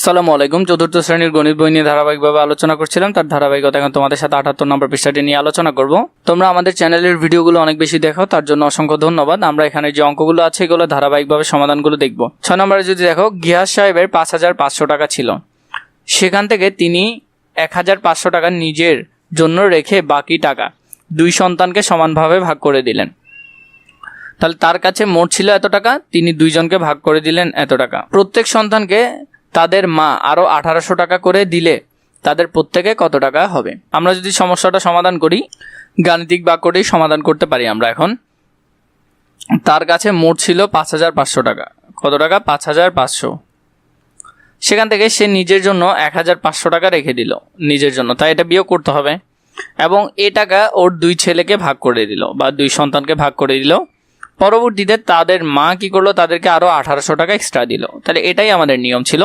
আসসালামু আলাইকুম। চতুর্থ শ্রেণীর গণিত বই নিয়ে ধারাবাহিকভাবে আলোচনা করছিলাম, তার ধারাবাহিকতা এখন তোমাদের সাথে 78 নম্বর পৃষ্ঠাটি নিয়ে আলোচনা করব। তোমরা আমাদের চ্যানেলের ভিডিওগুলো অনেক বেশি দেখো, তার জন্য অসংখ্য ধন্যবাদ। আমরা এখানে যে অঙ্কগুলো আছে এগুলো ধারাবাহিকভাবে সমাধানগুলো দেখব। 6 নম্বরে যদি দেখো, গিয়াস সাহেবের 5500 টাকা ছিল, সেখান থেকে তিনি 1500 টাকা নিজের জন্য রেখে বাকি টাকা দুই সন্তানকে সমানভাবে ভাগ করে দিলেন। তাহলে তার কাছে মোট ছিল এত টাকা, তিনি দুইজনকে ভাগ করে দিলেন এত টাকা। প্রত্যেক সন্তানকে তাদের মা আরও 1800 টাকা করে দিলে তাদের প্রত্যেকে কত টাকা হবে? আমরা যদি সমস্যাটা সমাধান করি, গাণিতিক বাক্যটি সমাধান করতে পারি আমরা। এখন তার কাছে মোট ছিল 5500 টাকা। কত টাকা? 5500। সেখান থেকে সে নিজের জন্য 1500 টাকা রেখে দিল নিজের জন্য, তাই এটা বিয়োগ করতে হবে। এবং এ টাকা ওর দুই ছেলেকে ভাগ করে দিল বা দুই সন্তানকে ভাগ করে দিল। পরবর্তীতে তাদের মা কি করলো? তাদেরকে আরও 1800 টাকা এক্সট্রা দিল। তাহলে এটাই আমাদের নিয়ম ছিল।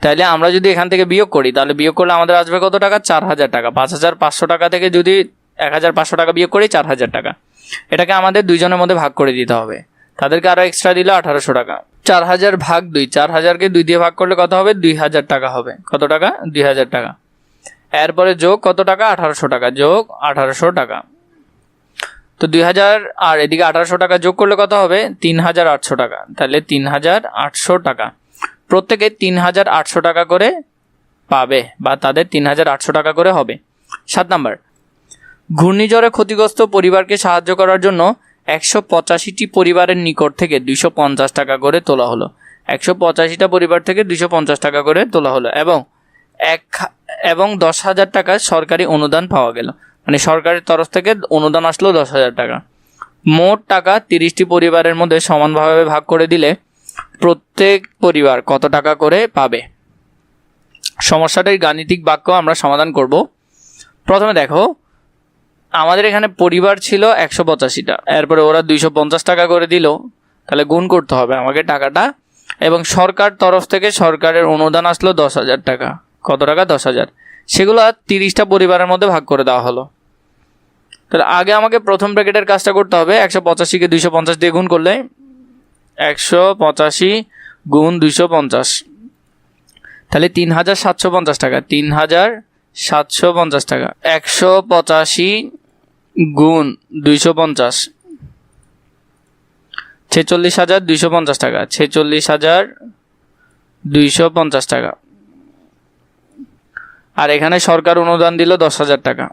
তাহলে আমরা যদি এখান থেকে বিয়োগ করি, তাহলে বিয়োগ করলে আমাদের আসবে কত টাকা? 4000 টাকা। 5500 টাকা থেকে যদি 1500 টাকা বিয়োগ করি, 4000 টাকা। এটাকে আমাদের দুইজনের মধ্যে ভাগ করে দিতে হবে। তাদেরকে আরও এক্সট্রা দিল 1800 টাকা। 4000 ভাগ 2, 4000কে 2 দিয়ে ভাগ করলে কত হবে? 2000 টাকা হবে। কত টাকা? 2000 টাকা। এরপরে যোগ কত টাকা? 1800 টাকা। যোগ 1800 টাকা। তো 2000 আর এদিকে 1800 টাকা যোগ করলে কত হবে? 3800 টাকা। তাহলে 3800 টাকা। প্রত্যেকে 3800 টাকা করে পাবে বা তাদের 3800 টাকা করে হবে। 7 নাম্বার, ঘূর্ণিঝড়ে ক্ষতিগ্রস্ত পরিবারকে সাহায্য করার জন্য 185টি পরিবারের নিকট থেকে 250 টাকা করে তোলা হলো। 185টা পরিবার থেকে 250 টাকা করে তোলা হলো এবং 10,000 টাকা সরকারি অনুদান পাওয়া গেল। মানে সরকারের তরফ থেকে অনুদান আসলো 10,000 টাকা। মোট টাকা 30টি পরিবারের মধ্যে সমানভাবে ভাগ করে দিলে প্রত্যেক পরিবার কত টাকা করে পাবে? সমস্যাটির গাণিতিক বাক্য আমরা সমাধান করব। প্রথমে দেখো, আমাদের এখানে পরিবার ছিল 185টা, এরপরে ওরা 250 টাকা করে দিল। তাহলে গুণ করতে হবে আমাকে টাকাটা, এবং সরকার তরফ থেকে সরকারের অনুদান আসলো 10,000 টাকা। কত টাকা? 10,000। সেগুলো 30টা পরিবারের মধ্যে ভাগ করে দেওয়া হলো। তাহলে আগে আমাকে প্রথম ব্র্যাকেটের কাজটা করতে হবে। 185কে 250 দিয়ে গুণ করলে 185 গুণ 250, তাহলে 3750 টাকা। 3750 টাকা। 185 গুণ 250, 46,250 টাকা। 46,250 টাকা। আর এখানে সরকার অনুদান দিল 10,000 টাকা।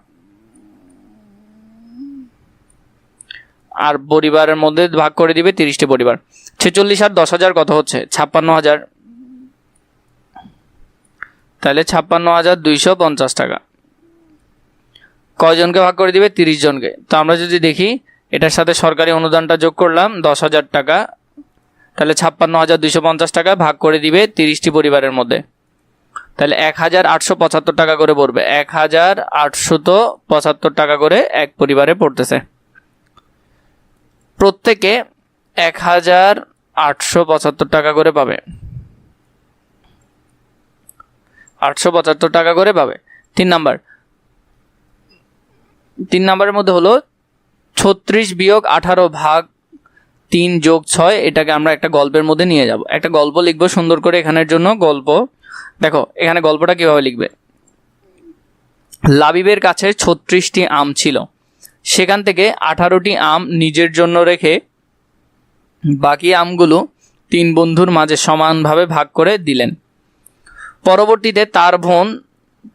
আর পরিবারের মধ্যে ভাগ করে দিবে 30টি পরিবার। 46 আর 10,000 কত হচ্ছে? 56,000। তাহলে 56,250 টাকা। কয়জনকে ভাগ করে দিবে? 30 জনকে। তো আমরা যদি দেখি, এটার সাথে সরকারি অনুদানটা যোগ করলাম 10,000 টাকা, তাহলে 56,250 টাকা ভাগ করে দিবে 30টি পরিবারের মধ্যে। তাহলে 1875 টাকা করে পড়বে। 1875 টাকা করে এক পরিবারে পড়তেছে। প্রত্যেকে 1875 টাকা করে পাবে। 875 টাকা করে পাবে। 3 নাম্বারের মধ্যে হলো 36 বিয়োগ 18 ভাগ 3 যোগ 6। এটাকে আমরা একটা গল্পের মধ্যে নিয়ে যাব। একটা গল্প লিখবো সুন্দর করে এখানের জন্য। গল্প দেখো, এখানে গল্পটা কিভাবে লিখবে। লাবিবের কাছে 36টি আম ছিল, সেখান থেকে 18টি আম নিজের জন্য রেখে বাকি আমগুলো 3 বন্ধুর মাঝে সমানভাবে ভাগ করে দিলেন। পরবর্তীতে তার বোন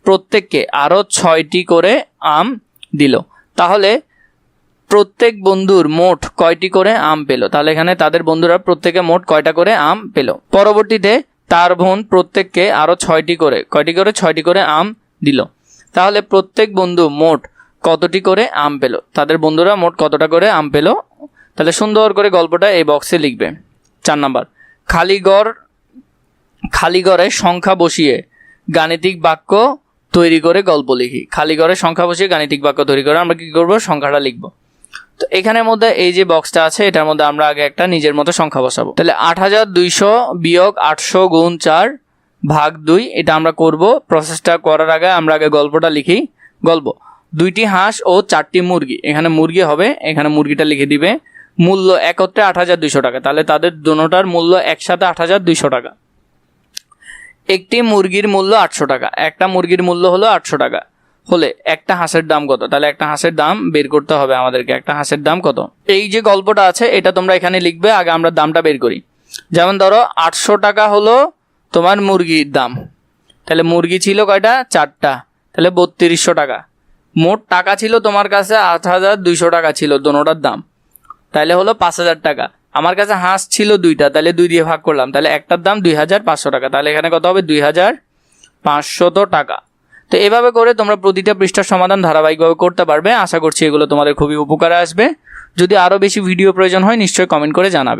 প্রত্যেককে আরও 6টি করে আম দিল। তাহলে প্রত্যেক বন্ধুর মোট কয়টি করে আম পেল? তাহলে এখানে তাদের বন্ধুরা প্রত্যেকে মোট কয়টা করে আম পেল? পরবর্তীতে তার বোন প্রত্যেককে আরও 6টি করে, কয়টি করে? 6টি করে আম দিল। তাহলে প্রত্যেক বন্ধু মোট কতটি করে আম পেল? তাদের বন্ধুরা মোট কতটা করে আম পেল? তাহলে সুন্দর করে গল্পটা এই বক্সে লিখবে। 4 নাম্বার, খালি ঘরে সংখ্যা বসিয়ে গাণিতিক বাক্য তৈরি করে গল্প লিখি। খালি ঘরে সংখ্যা বসিয়ে গাণিতিক বাক্য তৈরি করে আমরা কি করব? সংখ্যাটা লিখব। তো এখানের মধ্যে এই যে বক্সটা আছে, এটার মধ্যে আমরা আগে একটা নিজের মতো সংখ্যা বসাবো। তাহলে 8200 বিয়োগ 800 গুণ 4 ভাগ 2, এটা আমরা করব। প্রসেসটা করার আগে আমরা আগে গল্পটা লিখি। গল্প, 2টি হাঁস ও 4টি মুরগি। এখানে মুরগি হবে, এখানে মুরগিটা লিখে দিবে। মূল্য একত্রে 8200 টাকা। তাহলে তাদের দুটোটার মূল্য একসাথে 8200 টাকা। একটি মুরগির মূল্য 800 টাকা, একটা মুরগির মূল্য হলো 800 টাকা হলে একটা হাঁসের দাম কত? তাহলে একটা হাঁসের দাম বের করতে হবে আমাদেরকে, একটা হাঁসের দাম কত। এই যে গল্পটা আছে এটা তোমরা এখানে লিখবে, আগে আমরা দামটা বের করি। যেমন ধরো 800 টাকা হলো তোমার মুরগির দাম, তাহলে মুরগি ছিল কয়টা? 4টা, তাহলে 3200 টাকা। মোট টাকা ছিল তোমার কাছে 8200 টাকা ছিল দোনোটার দাম, তাহলে হলো 5000 টাকা। আমার কাছে হাঁস ছিল 2টা, তাহলে 2 দিয়ে ভাগ করলাম, তাহলে একটার দাম 2500 টাকা, তাহলে এখানে কত হবে? 2500 টাকা। তো এভাবে করে তোমরা প্রতিটা পৃষ্ঠার সমাধান ধারাবাহিকভাবে করতে পারবে। আশা করছি এগুলো তোমাদের খুবই উপকারে আসবে। যদি আরও বেশি ভিডিও প্রয়োজন হয় নিশ্চয়ই কমেন্ট করে জানাবে।